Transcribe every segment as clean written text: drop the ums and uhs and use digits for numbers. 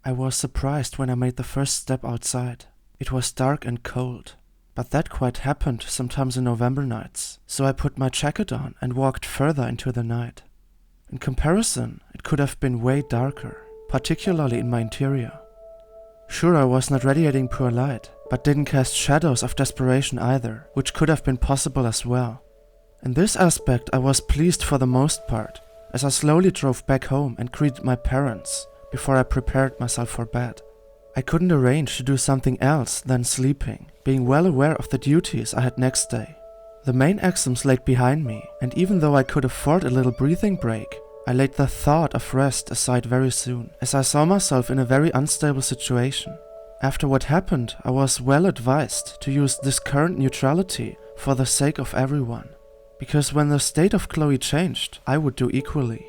I was surprised when I made the first step outside. It was dark and cold, but that quite happened sometimes in November nights, so I put my jacket on and walked further into the night. In comparison, it could have been way darker, particularly in my interior. Sure, I was not radiating pure light, but didn't cast shadows of desperation either, which could have been possible as well. In this aspect, I was pleased for the most part, as I slowly drove back home and greeted my parents before I prepared myself for bed. I couldn't arrange to do something else than sleeping, being well aware of the duties I had next day. The main exams laid behind me, and even though I could afford a little breathing break, I laid the thought of rest aside very soon, as I saw myself in a very unstable situation. After what happened, I was well advised to use this current neutrality for the sake of everyone, because when the state of Chloe changed, I would do equally.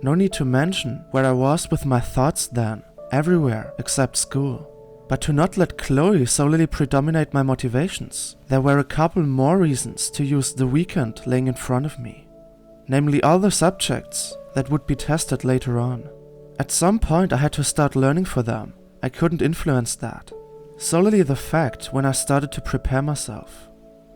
No need to mention where I was with my thoughts then, everywhere except school. But to not let Chloe solely predominate my motivations, there were a couple more reasons to use the weekend laying in front of me. Namely all the subjects that would be tested later on. At some point I had to start learning for them. I couldn't influence that. Solely the fact when I started to prepare myself.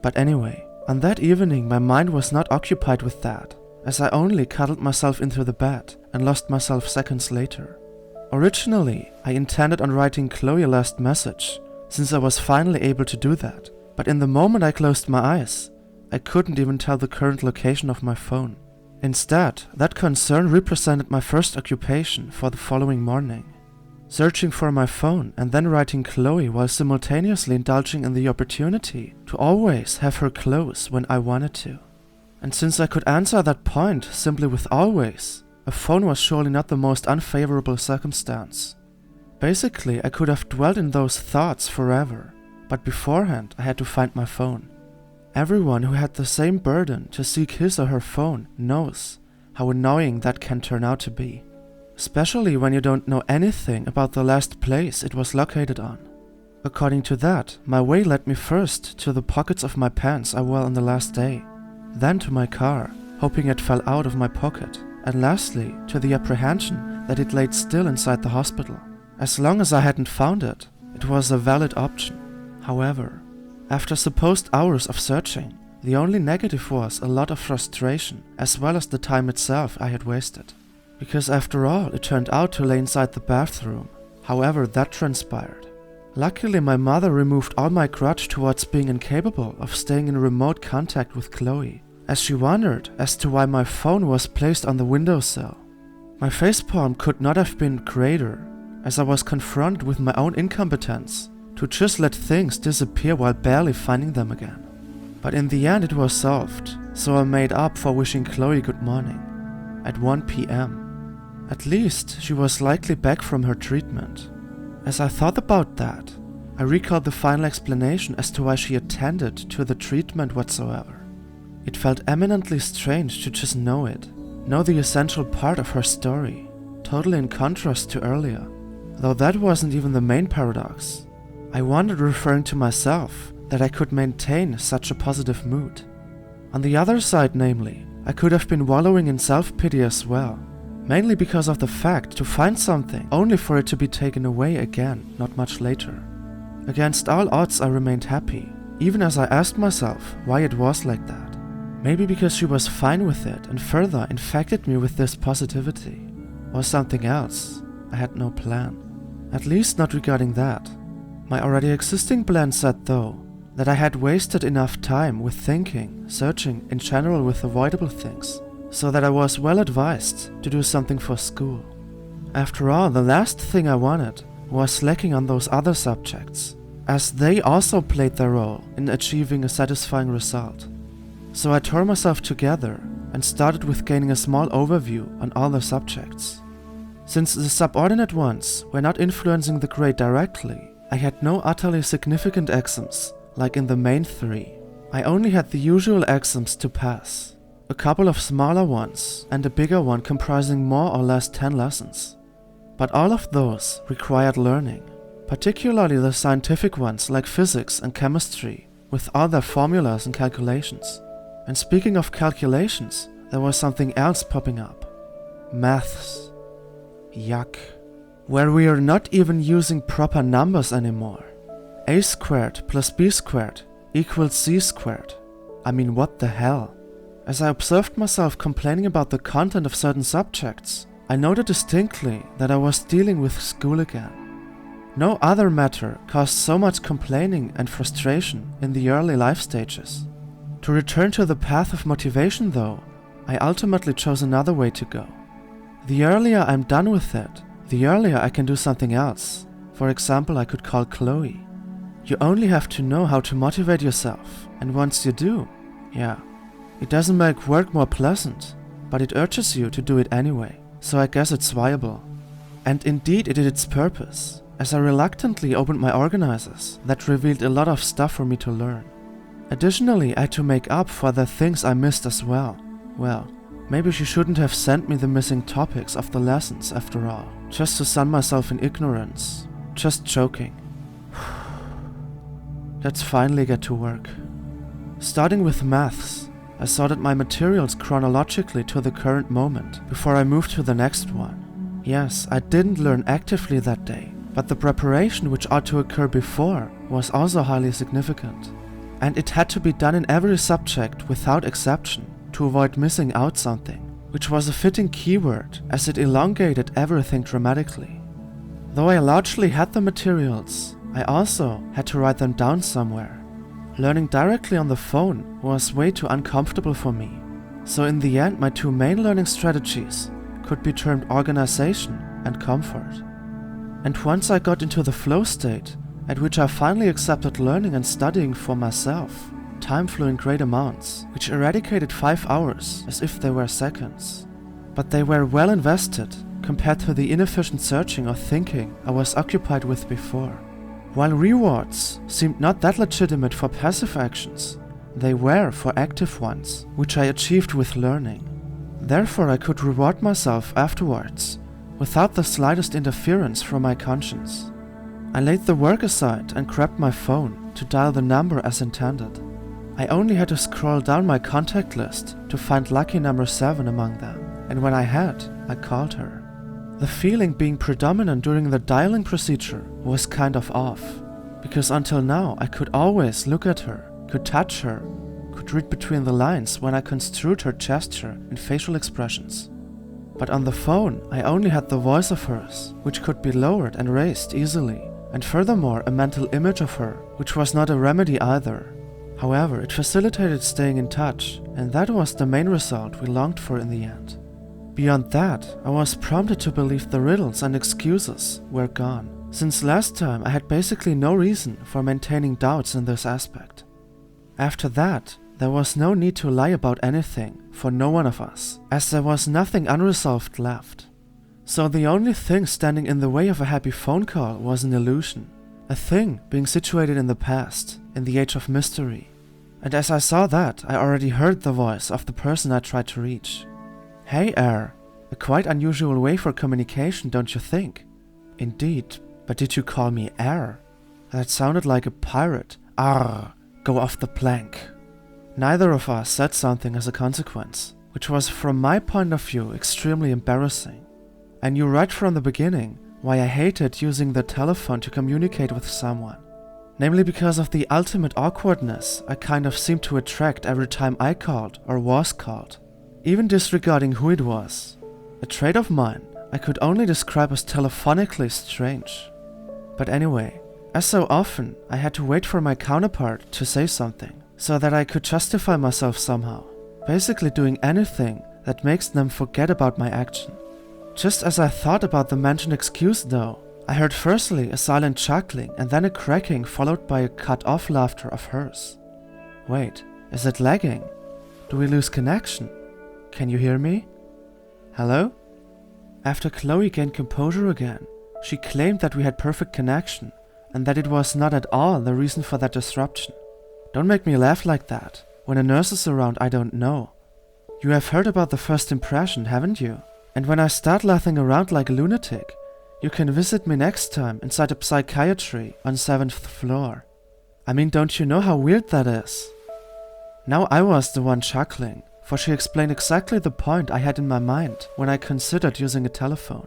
But anyway, on that evening my mind was not occupied with that, as I only cuddled myself into the bed and lost myself seconds later. Originally, I intended on writing Chloe a last message, since I was finally able to do that, but in the moment I closed my eyes, I couldn't even tell the current location of my phone. Instead, that concern represented my first occupation for the following morning. Searching for my phone and then writing Chloe while simultaneously indulging in the opportunity to always have her close when I wanted to. And since I could answer that point simply with always, a phone was surely not the most unfavorable circumstance. Basically, I could have dwelled in those thoughts forever, but beforehand I had to find my phone. Everyone who had the same burden to seek his or her phone knows how annoying that can turn out to be, especially when you don't know anything about the last place it was located on. According to that, my way led me first to the pockets of my pants I wore on the last day, then to my car, hoping it fell out of my pocket, and lastly to the apprehension that it laid still inside the hospital. As long as I hadn't found it, it was a valid option. However, after supposed hours of searching, the only negative was a lot of frustration as well as the time itself I had wasted. Because after all, it turned out to lay inside the bathroom, however that transpired. Luckily my mother removed all my grudge towards being incapable of staying in remote contact with Chloe, as she wondered as to why my phone was placed on the windowsill. My facepalm could not have been greater, as I was confronted with my own incompetence to just let things disappear while barely finding them again. But in the end it was solved, so I made up for wishing Chloe good morning. At 1 p.m. At least she was likely back from her treatment. As I thought about that, I recalled the final explanation as to why she attended to the treatment whatsoever. It felt eminently strange to just know it, know the essential part of her story, totally in contrast to earlier. Though that wasn't even the main paradox. I wondered, referring to myself, that I could maintain such a positive mood. On the other side, namely, I could have been wallowing in self-pity as well, mainly because of the fact to find something only for it to be taken away again not much later. Against all odds I remained happy, even as I asked myself why it was like that. Maybe because she was fine with it and further infected me with this positivity. Or something else. I had no plan. At least not regarding that. My already existing plan said, though, that I had wasted enough time with thinking, searching in general with avoidable things, so that I was well advised to do something for school. After all, the last thing I wanted was slacking on those other subjects, as they also played their role in achieving a satisfying result. So I tore myself together and started with gaining a small overview on all the subjects. Since the subordinate ones were not influencing the grade directly, I had no utterly significant exams, like in the main three. I only had the usual exams to pass, a couple of smaller ones and a bigger one comprising more or less 10 lessons. But all of those required learning, particularly the scientific ones like physics and chemistry, with all their formulas and calculations. And speaking of calculations, there was something else popping up. Maths. Yuck. where we are not even using proper numbers anymore. A squared plus b squared equals c squared. I mean, what the hell? As I observed myself complaining about the content of certain subjects, I noted distinctly that I was dealing with school again. No other matter caused so much complaining and frustration in the early life stages. To return to the path of motivation though, I ultimately chose another way to go. The earlier I'm done with it, the earlier I can do something else. For example, I could call Chloe. You only have to know how to motivate yourself, and once you do, yeah, it doesn't make work more pleasant, but it urges you to do it anyway, so I guess it's viable. And indeed it did its purpose, as I reluctantly opened my organizers that revealed a lot of stuff for me to learn. Additionally, I had to make up for the things I missed as well. Well, maybe she shouldn't have sent me the missing topics of the lessons after all, just to sun myself in ignorance. Just joking. Let's finally get to work. Starting with maths, I sorted my materials chronologically to the current moment before I moved to the next one. Yes, I didn't learn actively that day, but the preparation which ought to occur before was also highly significant. And it had to be done in every subject without exception to avoid missing out something, which was a fitting keyword as it elongated everything dramatically. Though I largely had the materials, I also had to write them down somewhere. Learning directly on the phone was way too uncomfortable for me, so in the end my two main learning strategies could be termed organization and comfort. And once I got into the flow state, at which I finally accepted learning and studying for myself, time flew in great amounts, which eradicated 5 hours as if they were seconds. But they were well invested compared to the inefficient searching or thinking I was occupied with before. While rewards seemed not that legitimate for passive actions, they were for active ones, which I achieved with learning. Therefore I could reward myself afterwards, without the slightest interference from my conscience. I laid the work aside and grabbed my phone to dial the number as intended. I only had to scroll down my contact list to find lucky number 7 among them, and when I had, I called her. The feeling being predominant during the dialing procedure was kind of off, because until now I could always look at her, could touch her, could read between the lines when I construed her gesture and facial expressions. But on the phone I only had the voice of hers, which could be lowered and raised easily, and furthermore a mental image of her, which was not a remedy either. However, it facilitated staying in touch, and that was the main result we longed for in the end. Beyond that, I was prompted to believe the riddles and excuses were gone, since last time I had basically no reason for maintaining doubts in this aspect. After that, there was no need to lie about anything for no one of us, as there was nothing unresolved left. So the only thing standing in the way of a happy phone call was an illusion, a thing being situated in the past, in the age of mystery. And as I saw that, I already heard the voice of the person I tried to reach. Hey Air, a quite unusual way for communication, don't you think? Indeed, but did you call me Air? That sounded like a pirate. Arr, go off the plank. Neither of us said something as a consequence, which was from my point of view extremely embarrassing. I knew right from the beginning why I hated using the telephone to communicate with someone. Namely because of the ultimate awkwardness I kind of seemed to attract every time I called or was called. Even disregarding who it was. A trait of mine I could only describe as telephonically strange. But anyway, as so often, I had to wait for my counterpart to say something, so that I could justify myself somehow, basically doing anything that makes them forget about my action. Just as I thought about the mentioned excuse though, I heard firstly a silent chuckling and then a cracking followed by a cut-off laughter of hers. Wait, is it lagging? Do we lose connection? Can you hear me? Hello? After Chloe gained composure again, she claimed that we had perfect connection and that it was not at all the reason for that disruption. Don't make me laugh like that. When a nurse is around, I don't know. You have heard about the first impression, haven't you? And when I start laughing around like a lunatic, you can visit me next time inside a psychiatry on 7th floor. I mean, don't you know how weird that is? Now I was the one chuckling, for she explained exactly the point I had in my mind when I considered using a telephone.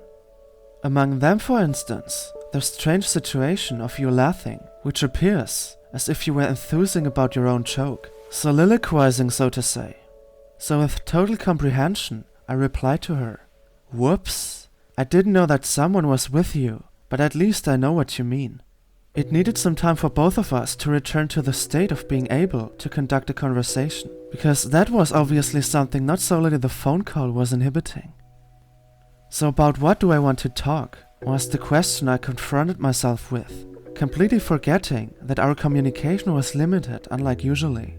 Among them, for instance, the strange situation of you laughing, which appears as if you were enthusing about your own joke, soliloquizing, so to say. So with total comprehension, I replied to her, "Whoops, I didn't know that someone was with you, but at least I know what you mean." It needed some time for both of us to return to the state of being able to conduct a conversation, because that was obviously something not solely the phone call was inhibiting. So about what do I want to talk, was the question I confronted myself with, completely forgetting that our communication was limited unlike usually.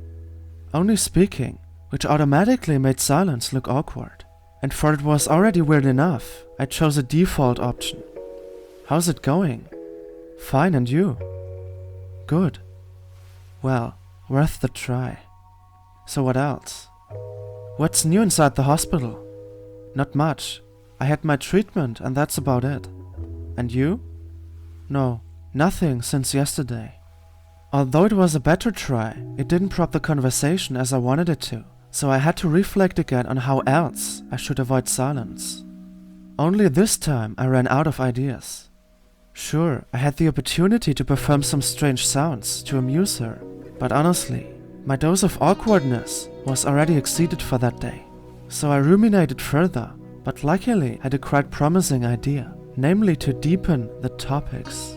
Only speaking, which automatically made silence look awkward. And for it was already weird enough, I chose a default option. "How's it going?" "Fine, and you?" "Good." Well, worth the try. "So what else?" "What's new inside the hospital?" "Not much. I had my treatment and that's about it." "And you?" "No, nothing since yesterday." Although it was a better try, it didn't prop the conversation as I wanted it to, so I had to reflect again on how else I should avoid silence. Only this time I ran out of ideas. Sure, I had the opportunity to perform some strange sounds to amuse her, but honestly, my dose of awkwardness was already exceeded for that day. So I ruminated further, but luckily had a quite promising idea, namely to deepen the topics.